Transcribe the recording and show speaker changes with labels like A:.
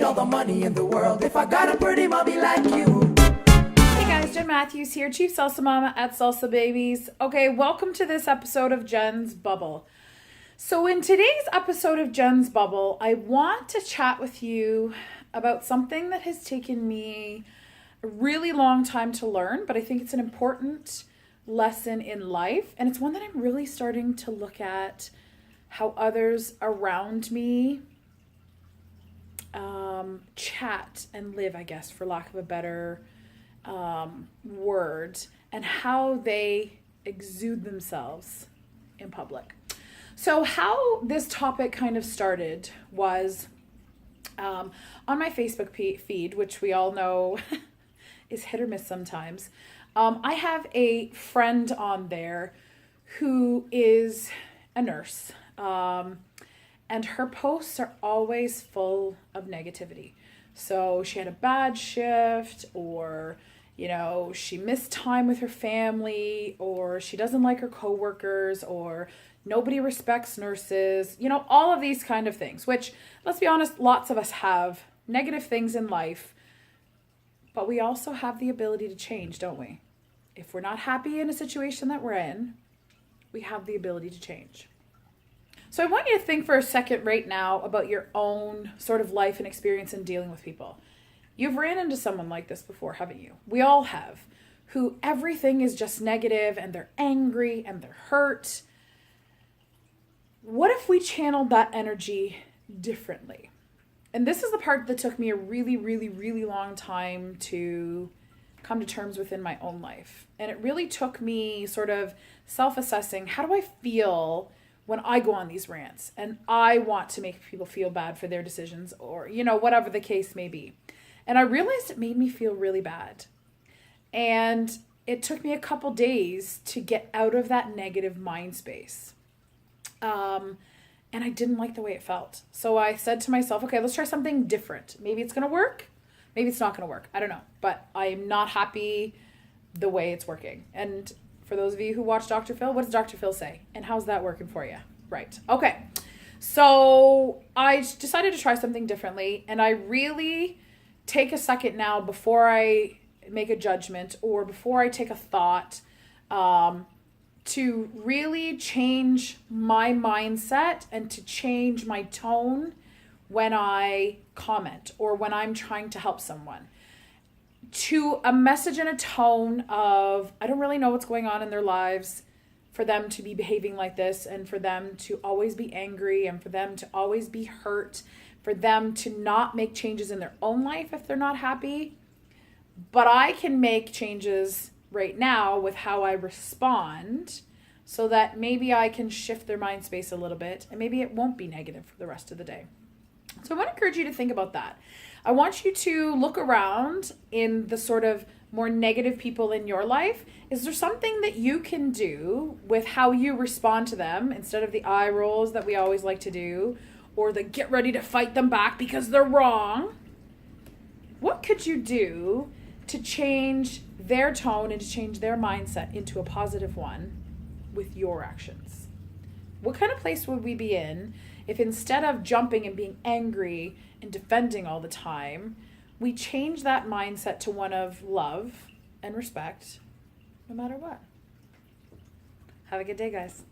A: all the money in the world if I got a pretty mommy like you.
B: Hey guys, Jen Matthews here, Chief Salsa Mama at Salsa Babies. Okay, welcome to this episode of Jen's Bubble. So in today's episode of Jen's Bubble, I want to chat with you about something that has taken me a really long time to learn, but I think it's an important lesson in life, and it's one that I'm really starting to look at how others around me chat and live, I guess, for lack of a better word, and how they exude themselves in public. So how this topic kind of started was on my Facebook feed, which we all know is hit or miss sometimes. I have a friend on there who is a nurse, and her posts are always full of negativity. So she had a bad shift, or she missed time with her family, or she doesn't like her coworkers, or nobody respects nurses, all of these kind of things, which, let's be honest, lots of us have negative things in life, but we also have the ability to change, don't we? If we're not happy in a situation that we're in, we have the ability to change. So I want you to think for a second right now about your own sort of life and experience in dealing with people. You've ran into someone like this before, haven't you? We all have, who everything is just negative and they're angry and they're hurt. What if we channeled that energy differently? And this is the part that took me a really, really, really long time to come to terms with in my own life. And it really took me sort of self-assessing, how do I feel when I go on these rants and I want to make people feel bad for their decisions, or, whatever the case may be. And I realized it made me feel really bad. And it took me a couple days to get out of that negative mind space. And I didn't like the way it felt. So I said to myself, okay, let's try something different. Maybe it's going to work. Maybe it's not going to work. I don't know. But I'm not happy the way it's working. And for those of you who watch Dr. Phil, what does Dr. Phil say? And how's that working for you? Right. Okay. So I decided to try something differently. And I really take a second now before I make a judgment or before I take a thought to really change my mindset and to change my tone when I comment or when I'm trying to help someone, to a message and a tone of, I don't really know what's going on in their lives for them to be behaving like this, and for them to always be angry, and for them to always be hurt, for them to not make changes in their own life if they're not happy. But I can make changes right now with how I respond, so that maybe I can shift their mind space a little bit, and maybe it won't be negative for the rest of the day. So I want to encourage you to think about that. I want you to look around in the sort of more negative people in your life. Is there something that you can do with how you respond to them, instead of the eye rolls that we always like to do, or the get ready to fight them back because they're wrong? What could you do to change their tone and to change their mindset into a positive one with your actions? What kind of place would we be in if, instead of jumping and being angry and defending all the time, we change that mindset to one of love and respect no matter what? Have a good day, guys.